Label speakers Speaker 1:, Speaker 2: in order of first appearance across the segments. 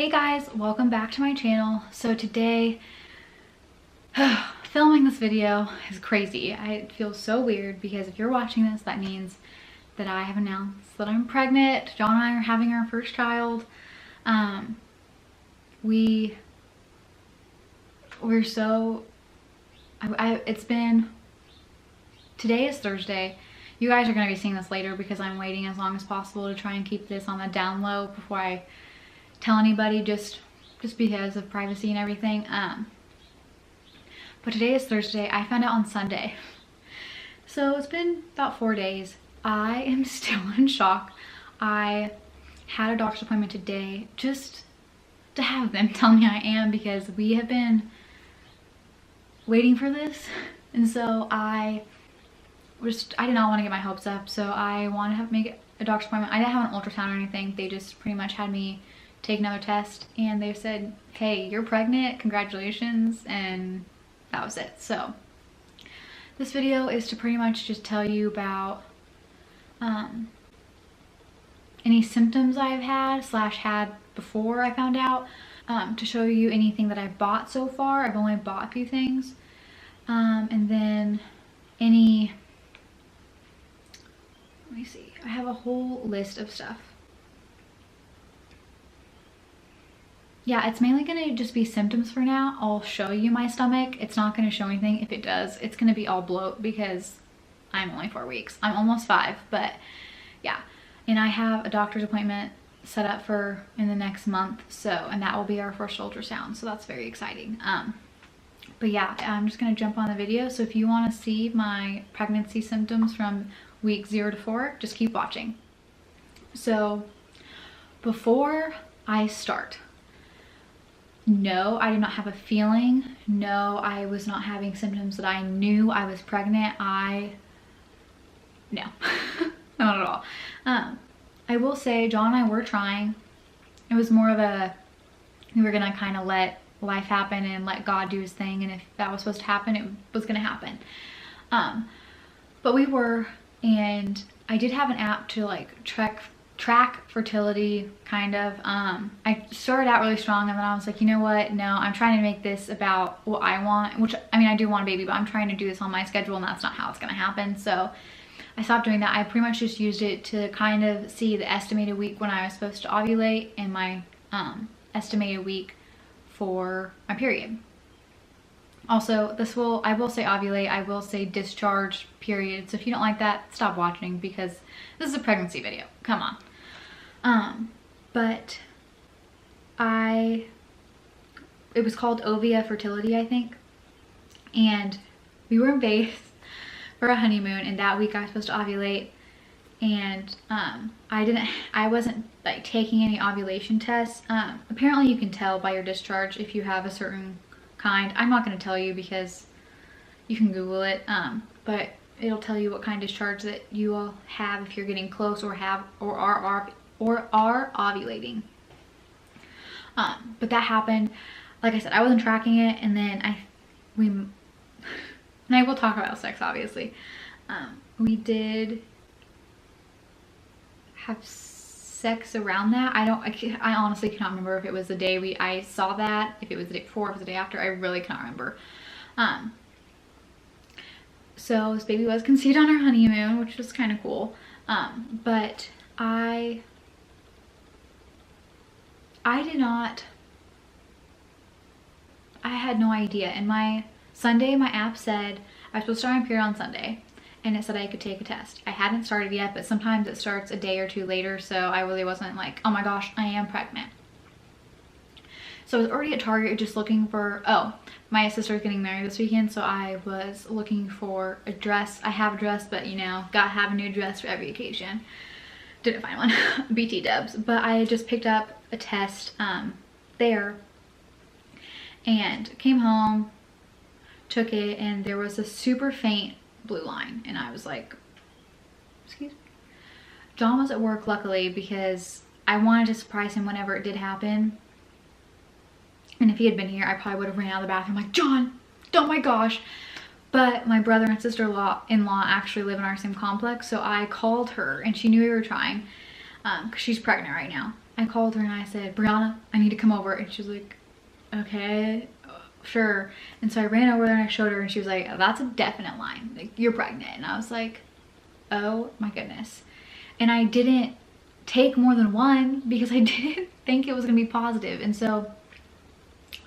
Speaker 1: Hey guys, welcome back to my channel. So today, filming this video is crazy. I feel so weird because if you're watching this, that means that I have announced that I'm pregnant. Jon and I are having our first child. We're so, today is Thursday. You guys are going to be seeing this later because I'm waiting as long as possible to try and keep this on the down low before I tell anybody, just because of privacy and everything. But today is Thursday. I found out on Sunday. So it's been about 4 days. I am still in shock. I had a doctor's appointment today just to have them tell me I am, because we have been waiting for this. And so I did not want to get my hopes up. So I wanted to make a doctor's appointment. I didn't have an ultrasound or anything. They just pretty much had me take another test and they said, hey, you're pregnant, congratulations, and that was it. So this video is to pretty much just tell you about any symptoms I've had before I found out, to show you anything that I've bought so far. I've only bought a few things, and then let me see, I have a whole list of stuff. Yeah, it's mainly gonna just be symptoms for now. I'll show you my stomach. It's not gonna show anything. If it does, it's gonna be all bloat because I'm only 4 weeks. I'm almost 5, but yeah. And I have a doctor's appointment set up for in the next month. So, and that will be our first ultrasound. So that's very exciting. But yeah, I'm just gonna jump on the video. So if you wanna see my pregnancy symptoms from week 0 to 4, just keep watching. So before I start, no, I did not have a feeling. No, I was not having symptoms that I knew I was pregnant. No, not at all. I will say Jon and I were trying. It was more of we were gonna kind of let life happen and let God do his thing. And if that was supposed to happen, it was gonna happen. But we were, and I did have an app to like track fertility, kind of. I started out really strong and then I was like, you know what, no, I'm trying to make this about what I want, which, I mean, I do want a baby, but I'm trying to do this on my schedule and that's not how it's gonna happen. So I stopped doing that. I pretty much just used it to kind of see the estimated week when I was supposed to ovulate and my estimated week for my period. Also, I will say ovulate, I will say discharge period. So if you don't like that, stop watching because this is a pregnancy video. Come on. But it was called Ovia Fertility, I think. And we were in Vegas for a honeymoon, and that week I was supposed to ovulate. And I wasn't like taking any ovulation tests. Apparently you can tell by your discharge if you have a certain kind. I'm not going to tell you because you can Google it. But it'll tell you what kind of discharge that you all have if you're getting close or are ovulating. But that happened. Like I said, I wasn't tracking it, and then and I will talk about sex, obviously. We did have sex around that. I honestly cannot remember if it was the day I saw that, if it was the day before, if it was the day after. I really cannot remember. So this baby was conceived on our honeymoon, which was kind of cool. But I had no idea. And my Sunday, my app said I was supposed to start my period on Sunday, and it said I could take a test. I hadn't started yet, but sometimes it starts a day or two later, so I really wasn't like, oh my gosh, I am pregnant. So I was already at Target just looking for, my sister's getting married this weekend, so I was looking for a dress. I have a dress, but you know, gotta have a new dress for every occasion. Didn't find one. BT dubs. But I just picked up a test there and came home, took it, and there was a super faint blue line, and I was like, excuse me. Jon was at work, luckily, because I wanted to surprise him whenever it did happen. And if he had been here, I probably would have ran out of the bathroom like, Jon, oh my gosh. But my brother and sister-in-law actually live in our same complex, so I called her, and she knew we were trying, because she's pregnant right now. I called her and I said, Brianna, I need to come over. And she was like, okay, sure. And so I ran over there and I showed her and she was like, that's a definite line. Like, you're pregnant. And I was like, oh my goodness. And I didn't take more than one because I didn't think it was gonna be positive. And so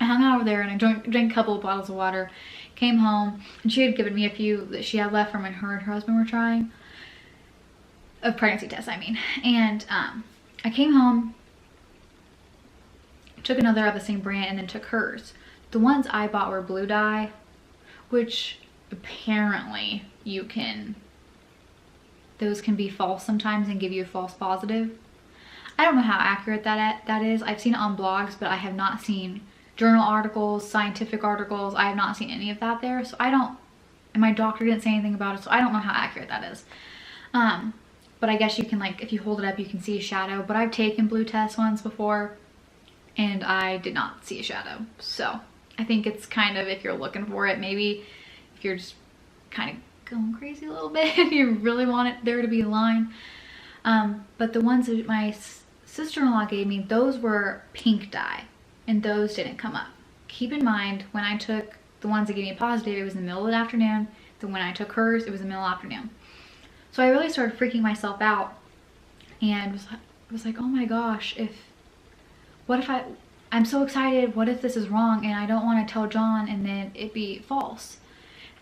Speaker 1: I hung out over there and I drank a couple of bottles of water, came home, and she had given me a few that she had left from when her and her husband were trying. Of pregnancy tests, I mean. And I came home, took another of the same brand, and then took hers. The ones I bought were blue dye, which apparently those can be false sometimes and give you a false positive. I don't know how accurate that is. I've seen it on blogs, but I have not seen journal articles, scientific articles. I have not seen any of that there. So I don't, and my doctor didn't say anything about it, so I don't know how accurate that is. But I guess you can, like, if you hold it up, you can see a shadow. But I've taken blue test ones before and I did not see a shadow. So I think it's kind of, if you're looking for it, maybe if you're just kind of going crazy a little bit and you really want it there to be a line. But the ones that my sister-in-law gave me, those were pink dye and those didn't come up. Keep in mind, when I took the ones that gave me a positive, it was in the middle of the afternoon. Then when I took hers, it was in the middle of the afternoon. So I really started freaking myself out and was like, oh my gosh, what if I'm so excited, what if this is wrong and I don't want to tell Jon and then it be false?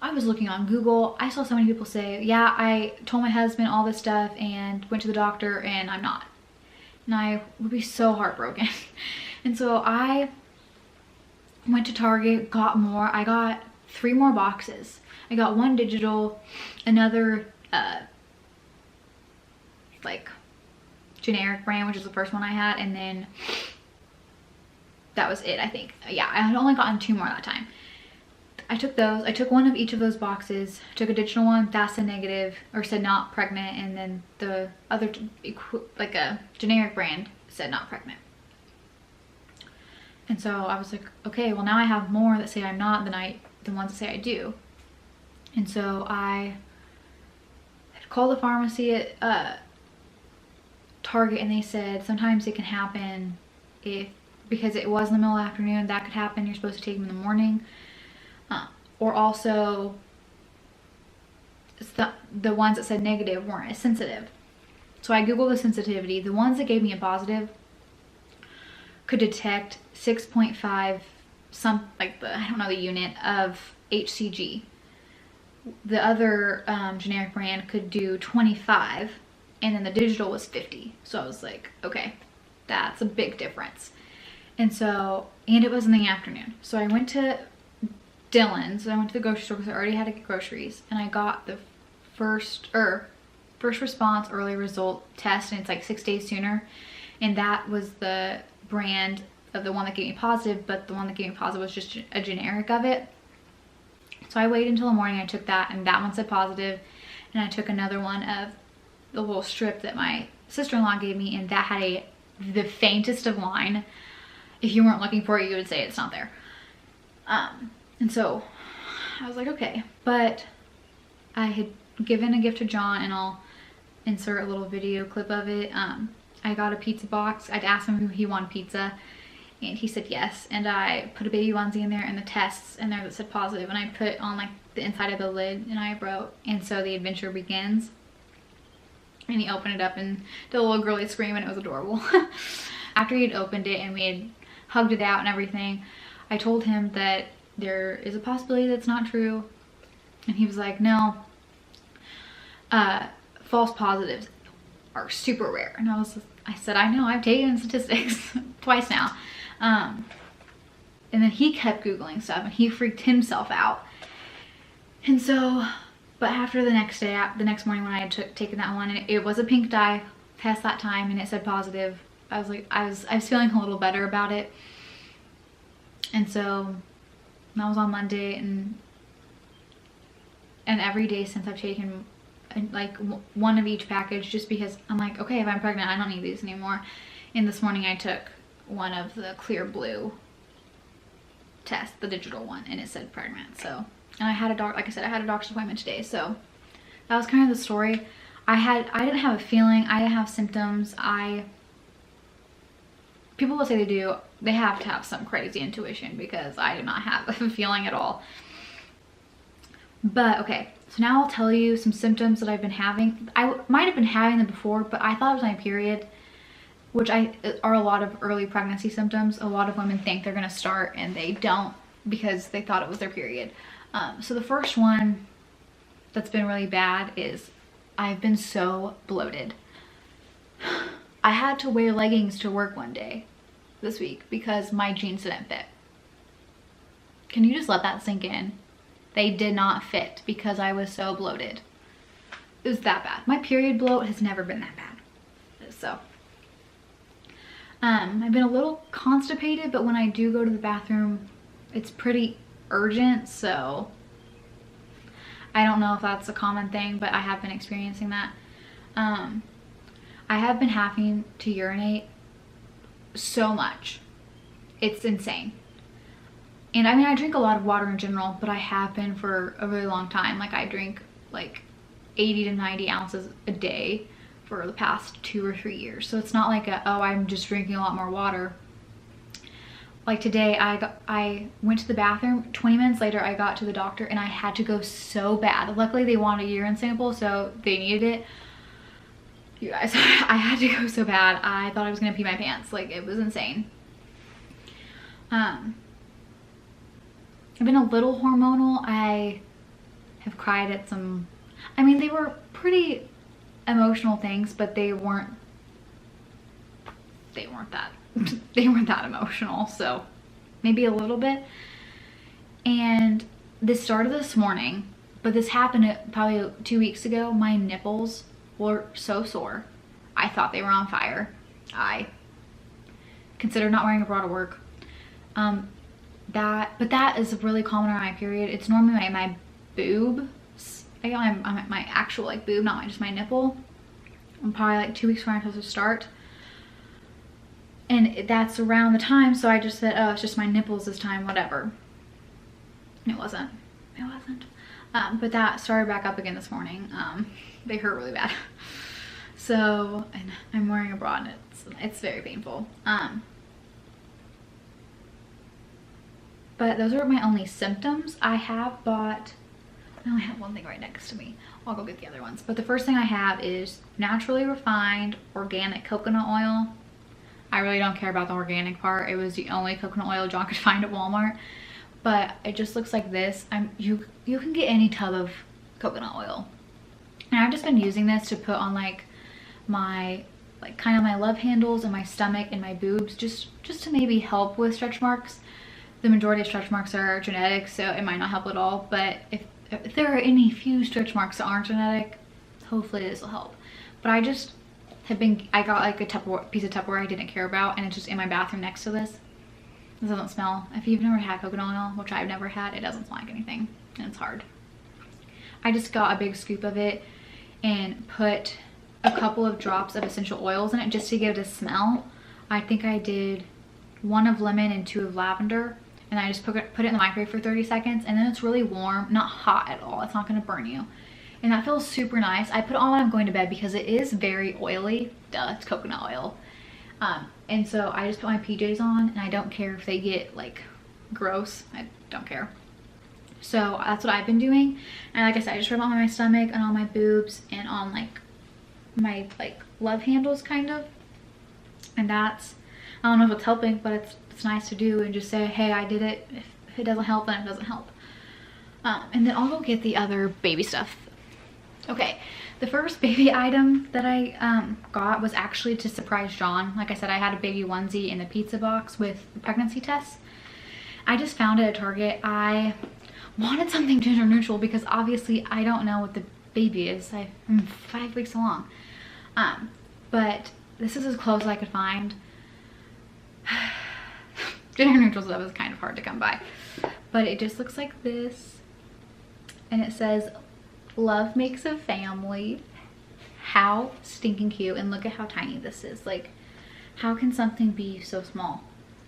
Speaker 1: I was looking on Google. I saw so many people say, yeah, I told my husband all this stuff and went to the doctor and I'm not. And I would be so heartbroken. And so I went to Target, got more. I got 3 more boxes. I got one digital, another like generic brand, which is the first one I had, and then that was it, I think. Yeah, I had only gotten 2 more that time. I took those. I took one of each of those boxes. I took a digital one, that said negative, or said not pregnant, and then the other, like a generic brand, said not pregnant. And so I was like, okay, well now I have more that say I'm not than the ones that say I do. And so I had called the pharmacy at Target and they said sometimes it can happen because it was in the middle of the afternoon, that could happen. You're supposed to take them in the morning. Or also the ones that said negative weren't as sensitive. So I googled the sensitivity. The ones that gave me a positive could detect 6.5 I don't know the unit of HCG. The other generic brand could do 25 and then the digital was 50. So I was like, okay, that's a big difference. And it was in the afternoon. So I went to Dillon's. I went to the grocery store because I already had to get groceries, and I got the first response early result test, and it's like 6 days sooner. And that was the brand of the one that gave me positive, but the one that gave me positive was just a generic of it. So I waited until the morning, I took that, and that one said positive. And I took another one of the little strip that my sister-in-law gave me, and that had the faintest of line. If you weren't looking for it, you would say it's not there. And so I was like, okay. But I had given a gift to Jon, and I'll insert a little video clip of it. I got a pizza box. I'd asked him if he wanted pizza, and he said yes. And I put a baby onesie in there and the tests in there that said positive, and I put on like the inside of the lid, and I wrote, and so the adventure begins. And he opened it up and did a little girly scream, and it was adorable. After he had opened it and we had hugged it out and everything, I told him that there is a possibility that's not true. And he was like, no, false positives are super rare. And I said, I know, I've taken statistics twice now. And then he kept Googling stuff and he freaked himself out. And so, but after the next morning when I had taken that one, and it was a pink dye test that time and it said positive, I was like, I was feeling a little better about it. And so that was on Monday, and every day since I've taken like one of each package, just because I'm like, okay, if I'm pregnant, I don't need these anymore. And this morning I took one of the clear blue tests, the digital one, and it said pregnant. So, and I had like I said, I had a doctor's appointment today. So that was kind of the story. I didn't have a feeling. I didn't have symptoms. I people will say they do, they have to have some crazy intuition, because I do not have a feeling at all. But okay, so now I'll tell you some symptoms that I've been having. I might have been having them before, but I thought it was my period, which are a lot of early pregnancy symptoms. A lot of women think they're gonna start and they don't, because they thought it was their period. So the first one that's been really bad is I've been so bloated. I had to wear leggings to work one day this week because my jeans didn't fit. Can you just let that sink in? They did not fit because I was so bloated. It was that bad. My period bloat has never been that bad. So, I've been a little constipated, but when I do go to the bathroom, it's pretty urgent, so I don't know if that's a common thing, but I have been experiencing that. I have been having to urinate so much. It's insane. And I mean, I drink a lot of water in general, but I have been for a really long time. Like, I drink like 80 to 90 ounces a day for the past 2 or 3 years. So it's not like oh, I'm just drinking a lot more water. Like today, I went to the bathroom. 20 minutes later, I got to the doctor and I had to go so bad. Luckily, they wanted a urine sample, so they needed it. You guys, I had to go so bad. I thought I was gonna pee my pants. Like, it was insane. I've been a little hormonal. I have cried at some, I mean, they were pretty emotional things, but they weren't that they weren't that emotional, so maybe a little bit. And this started this morning, but this happened probably 2 weeks ago. My nipples were so sore. I thought they were on fire. I considered not wearing a bra to work. But that is really common around my period. It's normally my boobs. I'm at my actual like boob, not just my nipple. I'm probably like 2 weeks before I'm supposed to start. And that's around the time, so I just said, oh, it's just my nipples this time, whatever. It wasn't. It wasn't. But that started back up again this morning. They hurt really bad. So, and I'm wearing a bra and it's very painful. But those are my only symptoms. I have bought, I only have one thing right next to me. I'll go get the other ones. But the first thing I have is naturally refined organic coconut oil. I really don't care about the organic part. It was the only coconut oil Jon could find at Walmart. But it just looks like this. You can get any tub of coconut oil. And I've just been using this to put on like my, like kind of my love handles and my stomach and my boobs, just to maybe help with stretch marks. The majority of stretch marks are genetic, so it might not help at all. But if there are any few stretch marks that aren't genetic, hopefully this will help. But I just have been, I got like a piece of Tupperware I didn't care about, and it's just in my bathroom next to this. This doesn't smell. If you've never had coconut oil, which I've never had, it doesn't smell like anything, and it's hard. I just got a big scoop of it and put a couple of drops of essential oils in it just to give it a smell. I think I did 1 of lemon and 2 of lavender. And I just put it in the microwave for 30 seconds, and then it's really warm, not hot at all. It's not gonna burn you. And that feels super nice. I put it on when I'm going to bed because it is very oily. Duh, it's coconut oil. And so I just put my PJs on, and I don't care if they get like gross. I don't care. So that's what I've been doing. And like I said, I just rub it on my stomach and on my boobs and on like my like love handles kind of. And that's, I don't know if it's helping, but it's nice to do and just say, hey, I did it. If it doesn't help, then it doesn't help. And then I'll go get the other baby stuff. Okay, the first baby item that I got was actually to surprise Jon. Like I said, I had a baby onesie in the pizza box with the pregnancy tests. I just found it at Target. I wanted something gender neutral because obviously I don't know what the baby is. I'm 5 weeks along. But this is as close as I could find. Gender neutral stuff is kind of hard to come by, but it just looks like this, and it says love makes a family. How stinking cute. And look at how tiny this is. Like, how can something be so small?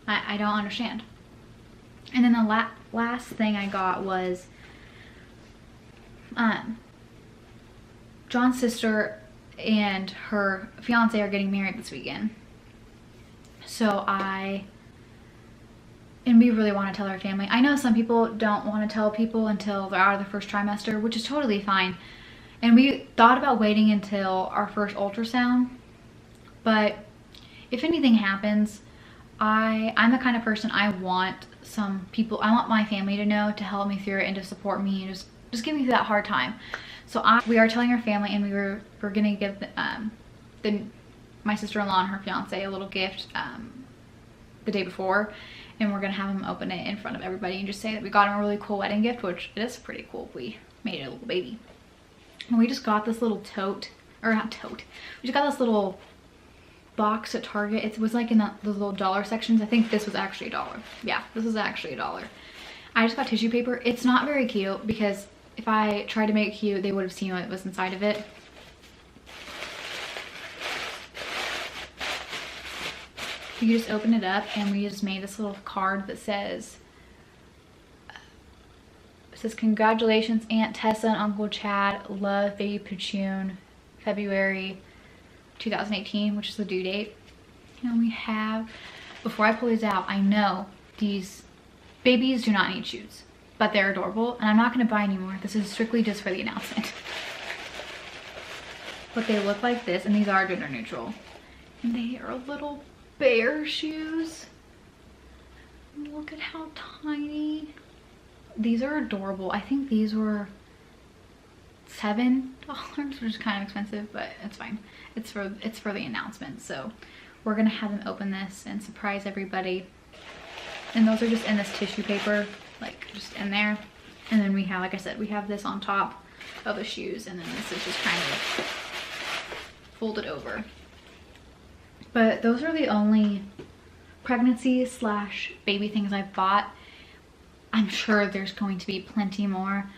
Speaker 1: I don't understand. And then the last thing I got was Jon's sister and her fiance are getting married this weekend. So and we really want to tell our family. I know some people don't want to tell people until they're out of the first trimester, which is totally fine. And we thought about waiting until our first ultrasound, but if anything happens, I'm the kind of person, I want my family to know, to help me through it and to support me and just give me through that hard time. So we are telling our family, and we're gonna give my sister-in-law and her fiance a little gift the day before, and we're gonna have them open it in front of everybody and just say that we got them a really cool wedding gift, which it is pretty cool. We made it a little baby. And we just got this little we just got this little box at Target. It was like in the little dollar sections. I think this was actually $1. Yeah, this is actually $1. I just got tissue paper. It's not very cute because if I tried to make it cute, they would have seen what was inside of it. You just open it up, and we just made this little card that says, congratulations Aunt Tessa and Uncle Chad, love baby Pachoon, February 2018, which is the due date. And we have, before I pull these out, I know these babies do not need shoes, but they're adorable, and I'm not going to buy any more. This is strictly just for the announcement. But they look like this, and these are gender neutral, and they are little bear shoes. Look at how tiny. These are adorable. I think these were $7, which is kind of expensive, but it's fine. It's for the announcement. So we're gonna have them open this and surprise everybody. And those are just in this tissue paper, like just in there. And then we have, like I said, we have this on top of the shoes, and then this is just kind of folded over. But those are the only pregnancy / baby things I've bought. I'm sure there's going to be plenty more.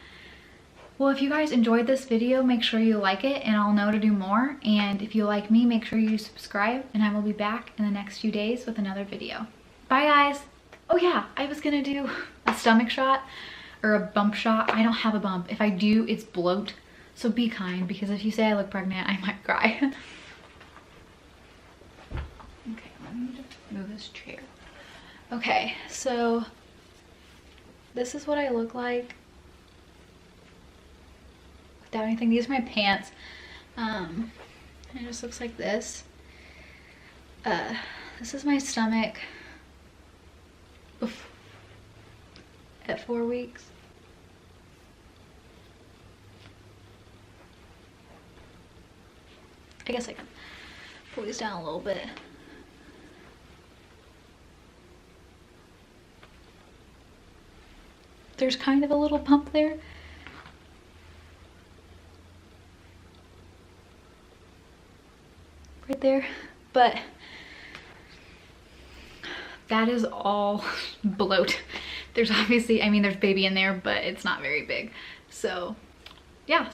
Speaker 1: Well, if you guys enjoyed this video, make sure you like it and I'll know to do more. And if you like me, make sure you subscribe, and I will be back in the next few days with another video. Bye guys. Oh yeah, I was gonna do a stomach shot or a bump shot. I don't have a bump. If I do, it's bloat. So be kind, because if you say I look pregnant, I might cry. Okay, let me just move this chair. Okay, so this is what I look like without anything. These are my pants. It just looks like this. This is my stomach at 4 weeks. I guess I can pull these down a little bit. There's kind of a little bump there. Right there. But that is all bloat. There's obviously, I mean, there's baby in there, but it's not very big. So yeah.